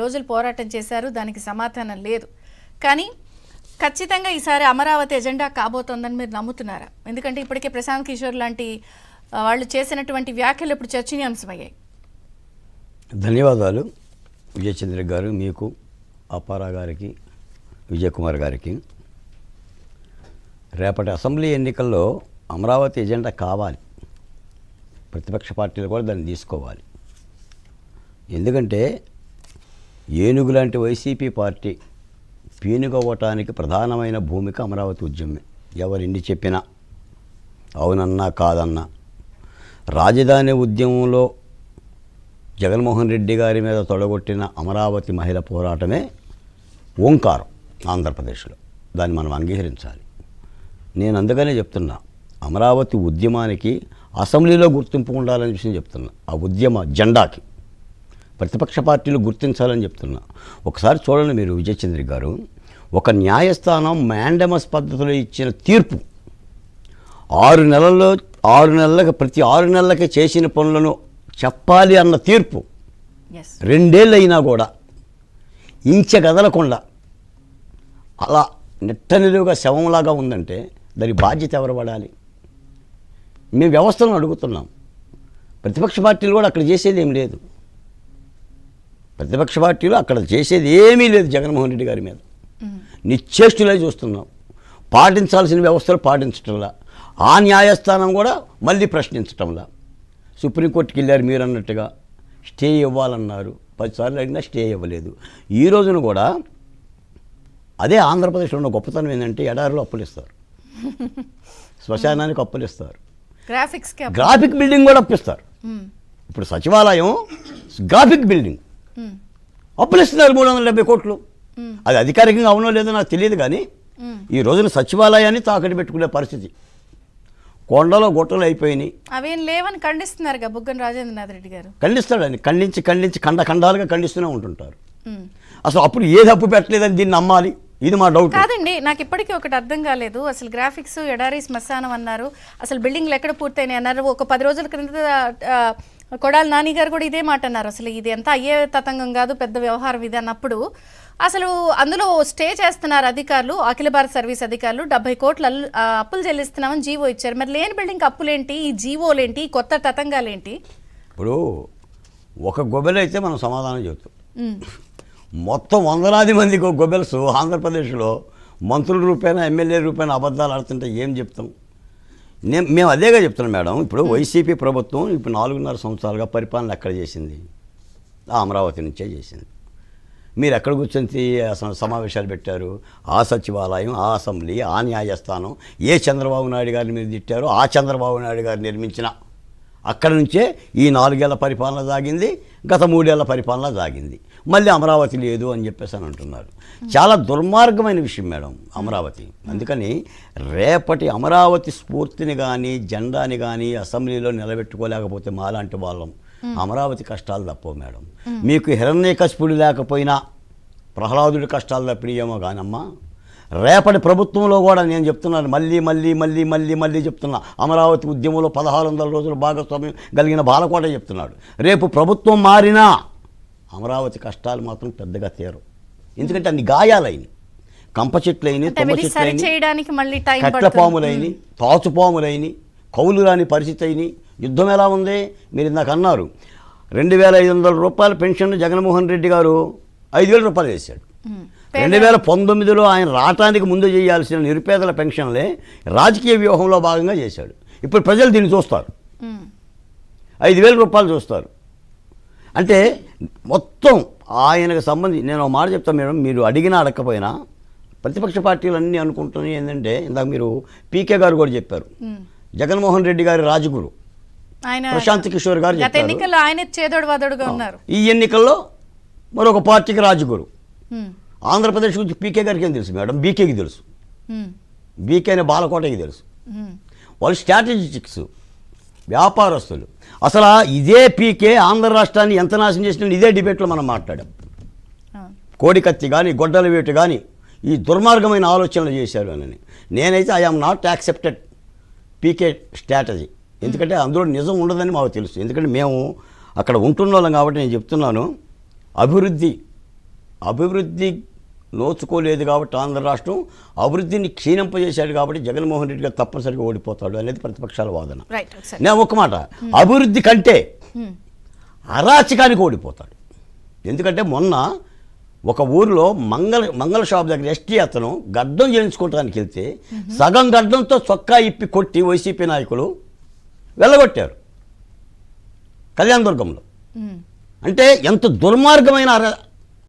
రోజులు పోరాటం చేశారు, దానికి సమాధానం లేదు. కానీ ఖచ్చితంగా ఈసారి అమరావతి ఎజెండా కాబోతోందని మీరు నమ్ముతున్నారా? ఎందుకంటే ఇప్పటికే ప్రశాంత్ కిషోర్ లాంటి వాళ్ళు చేసినటువంటి వ్యాఖ్యలు ఇప్పుడు చర్చనీయాంశమయ్యాయి. ధన్యవాదాలు విజయచంద్ర గారు, మీకు, అప్పారా గారికి, విజయ్ కుమార్ గారికి. రేపటి అసెంబ్లీ ఎన్నికల్లో అమరావతి ఎజెండా కావాలి, ప్రతిపక్ష పార్టీలు కూడా దాన్ని తీసుకోవాలి. ఎందుకంటే ఏనుగు లాంటి వైసీపీ పార్టీ పీనుగవ్వటానికి ప్రధానమైన భూమిక అమరావతి ఉద్యమమే. ఎవరిన్ని చెప్పినా అవునన్నా కాదన్నా రాజధాని ఉద్యమంలో జగన్మోహన్ రెడ్డి గారి మీద తొడగొట్టిన అమరావతి మహిళ పోరాటమే ఓంకారం ఆంధ్రప్రదేశ్లో. దాన్ని మనం అంగీకరించాలి. నేను అందుకనే చెప్తున్నా, అమరావతి ఉద్యమానికి అసెంబ్లీలో గుర్తింపు ఉండాలని విషయం చెప్తున్నా. ఆ ఉద్యమ జెండాకి ప్రతిపక్ష పార్టీలు గుర్తించాలని చెప్తున్నా. ఒకసారి చూడండి మీరు విజయచంద్ర గారు, ఒక న్యాయస్థానం మ్యాండమస్ పద్ధతిలో ఇచ్చిన తీర్పు 6 నెలలకు ప్రతి 6 నెలలకి చేసిన పనులను చెప్పాలి అన్న తీర్పు 2 ఏళ్ళు అయినా కూడా ఇంచ కదలకుండా అలా నిట్టనిలువుగా శవంలాగా ఉందంటే దాని బాధ్యత ఎవరు పడాలి? మేము వ్యవస్థలను అడుగుతున్నాం. ప్రతిపక్ష పార్టీలు కూడా అక్కడ చేసేది ఏం లేదు. ప్రతిపక్ష పార్టీలు అక్కడ చేసేది ఏమీ లేదు. జగన్మోహన్ రెడ్డి గారి మీద నిశ్చేష్టులై చూస్తున్నాం. పాటించాల్సిన వ్యవస్థలు పాటించటంలా, ఆ న్యాయస్థానం కూడా మళ్ళీ ప్రశ్నించటంలా. సుప్రీంకోర్టుకి వెళ్ళారు మీరు అన్నట్టుగా, స్టే ఇవ్వాలన్నారు, 10 సార్లు అడిగినా స్టే ఇవ్వలేదు. ఈ రోజున కూడా అదే ఆంధ్రప్రదేశ్లో ఉన్న గొప్పతనం ఏంటంటే ఎడారిలో అప్పులు ఇస్తారు, శ్మశానానికి అప్పులు ఇస్తారు, గ్రాఫిక్ బిల్డింగ్ కూడా అప్పిస్తారు. ఇప్పుడు సచివాలయం గ్రాఫిక్ బిల్డింగ్ అప్పులు ఇస్తున్నారు 370 కోట్లు. అది అధికారికంగా అవునో లేదో నాకు తెలియదు, కానీ ఈ రోజున సచివాలయాన్ని తాకట్టు పెట్టుకునే పరిస్థితి. కొండలో గొట్టలు అయిపోయినాయి. అవేం లేవని ఖండిస్తున్నారు బుగ్గన రాజేంద్రనాథ్ రెడ్డి గారు. ఖండిస్తాడని ఖండించి ఖండాలుగా ఖండిస్తూనే ఉంటుంటారు. అసలు అప్పుడు ఏది అప్పు పెట్టలేదని దీన్ని నమ్మాలి? ఇది మా డౌట్. కాదండి, నాకు ఇప్పటికీ ఒకటి అర్థం కాలేదు. అసలు గ్రాఫిక్స్ ఎడారి శ్మశానం అన్నారు, అసలు బిల్డింగ్లు ఎక్కడ పూర్తయినాయి అన్నారు. ఒక 10 రోజుల క్రింద కొడాలి నాని గారు కూడా ఇదే మాట అన్నారు. అసలు ఇది ఎంత అయ్యే తతంగం కాదు, పెద్ద వ్యవహారం ఇది అన్నప్పుడు అసలు అందులో స్టే చేస్తున్నారు అధికారులు, అఖిల భారత సర్వీస్ అధికారులు. 70 కోట్ల అప్పులు చెల్లిస్తున్నామని జీవో ఇచ్చారు. మరి లేని బిల్డింగ్ అప్పులేంటి, ఈ జీవోలేంటి, ఈ కొత్త తతంగాలేంటి? ఇప్పుడు ఒక గొబ్బెలు అయితే మనం సమాధానం చెబుతాం. మొత్తం వందలాది మందికి ఒక గొబ్బెల్స్ ఆంధ్రప్రదేశ్లో మంత్రుల రూపాయన ఎమ్మెల్యే రూపాయన అబద్ధాలు ఆడుతుంటే ఏం చెప్తాం? మేము అదేగా చెప్తున్నాం మేడం. ఇప్పుడు వైసీపీ ప్రభుత్వం ఇప్పుడు 4.5 సంవత్సరాలుగా పరిపాలన ఎక్కడ చేసింది? ఆ అమరావతి నుంచే చేసింది. మీరు ఎక్కడ కూర్చొని సమావేశాలు పెట్టారు? ఆ సచివాలయం, ఆ అసెంబ్లీ, ఆ న్యాయస్థానం. ఏ చంద్రబాబు నాయుడు గారిని మీరు తిట్టారో ఆ చంద్రబాబు నాయుడు గారు నిర్మించిన అక్కడి నుంచే ఈ 4 ఏళ్ల పరిపాలన సాగింది, గత 3 ఏళ్ల పరిపాలన సాగింది. మళ్ళీ అమరావతి లేదు అని చెప్పేసి అని అంటున్నారు. చాలా దుర్మార్గమైన విషయం మేడం అమరావతి. అందుకని రేపటి అమరావతి స్ఫూర్తిని కానీ జెండాని కానీ అసెంబ్లీలో నిలబెట్టుకోలేకపోతే మాలాంటి వాళ్ళం అమరావతి కష్టాలు తప్పవు మేడం. మీకు హిరణ్యకశిపుడు లేకపోయినా ప్రహ్లాదుడి కష్టాలు తప్పినాయేమో కానమ్మా, రేపటి ప్రభుత్వంలో కూడా నేను చెప్తున్నాను, మళ్ళీ చెప్తున్నా. అమరావతి ఉద్యమంలో 1600 రోజులు భాగస్వామ్యం కలిగిన బాలకోట చెప్తున్నాడు. రేపు ప్రభుత్వం మారినా అమరావతి కష్టాలు మాత్రం పెద్దగా తీరవు. ఎందుకంటే అన్ని గాయాలైనవి, కంప చెట్లైనవి, తుమ్మ చెట్లైనవి, కట్లపాములైనవి, తాచుపాములైనవి, కౌలు రాని పరిస్థితి అయినాయి. యుద్ధం ఎలా ఉంది? మీరు ఇందాక అన్నారు 2500 రూపాయల పెన్షన్ జగన్మోహన్ రెడ్డి గారు 5000 రూపాయలు వేశాడు. 2019లో ఆయన రావటానికి ముందు చేయాల్సిన నిరుపేదల పెన్షన్లే రాజకీయ వ్యూహంలో భాగంగా చేశాడు. ఇప్పుడు ప్రజలు దీన్ని చూస్తారు, 5000 రూపాయలు చూస్తారు. అంటే మొత్తం ఆయనకు సంబంధించి నేను ఒక మాట చెప్తాను మేడం, మీరు అడిగినా అడగకపోయినా ప్రతిపక్ష పార్టీలు అన్నీ అనుకుంటున్నాయి ఏంటంటే, ఇందాక మీరు పీకే గారు కూడా చెప్పారు, జగన్మోహన్ రెడ్డి గారి రాజగురు ప్రశాంత్ కిషోర్ గారు చెప్పారు, ఈ ఎన్నికల్లో మరొక పార్టీకి రాజగురు. ఆంధ్రప్రదేశ్ గురించి పీకే గారికి ఏం తెలుసు మేడం? బీకేకి తెలుసు, బీకే అనే బాలకోటకి తెలుసు. వాళ్ళు స్ట్రాటజిస్టిక్స్, వ్యాపారస్తులు. అసలు ఇదే పీకే ఆంధ్ర రాష్ట్రాన్ని ఎంత నాశనం చేసిన ఇదే డిబేట్లో మనం మాట్లాడాం. కోడికత్తి కానీ గొడ్డల వేటు కానీ ఈ దుర్మార్గమైన ఆలోచనలు చేశారు అని. నేనైతే I am not accepted PK strategy. ఎందుకంటే అందులో నిజం ఉండదని మాకు తెలుసు. ఎందుకంటే మేము అక్కడ ఉంటున్న వాళ్ళం కాబట్టి నేను చెప్తున్నాను, అభివృద్ధి అభివృద్ధి నోచుకోలేదు కాబట్టి ఆంధ్ర రాష్ట్రం అభివృద్ధిని క్షీణింపజేశాడు కాబట్టి జగన్మోహన్ రెడ్డి గారు తప్పనిసరిగా ఓడిపోతాడు అనేది ప్రతిపక్షాల వాదన. రైట్ ఒకసారి నేను ఒక మాట, అభివృద్ధి కంటే అరాచకానికి ఓడిపోతాడు. ఎందుకంటే మొన్న ఒక ఊరిలో మంగళ షాప్ దగ్గర ఎస్టీ అతను గడ్డం చేయించుకోవడానికి వెళ్తే సగం గడ్డంతో చొక్కా ఇప్పి కొట్టి వైసీపీ నాయకులు వెళ్ళగొట్టారు కళ్యాణదుర్గంలో. అంటే ఎంత దుర్మార్గమైన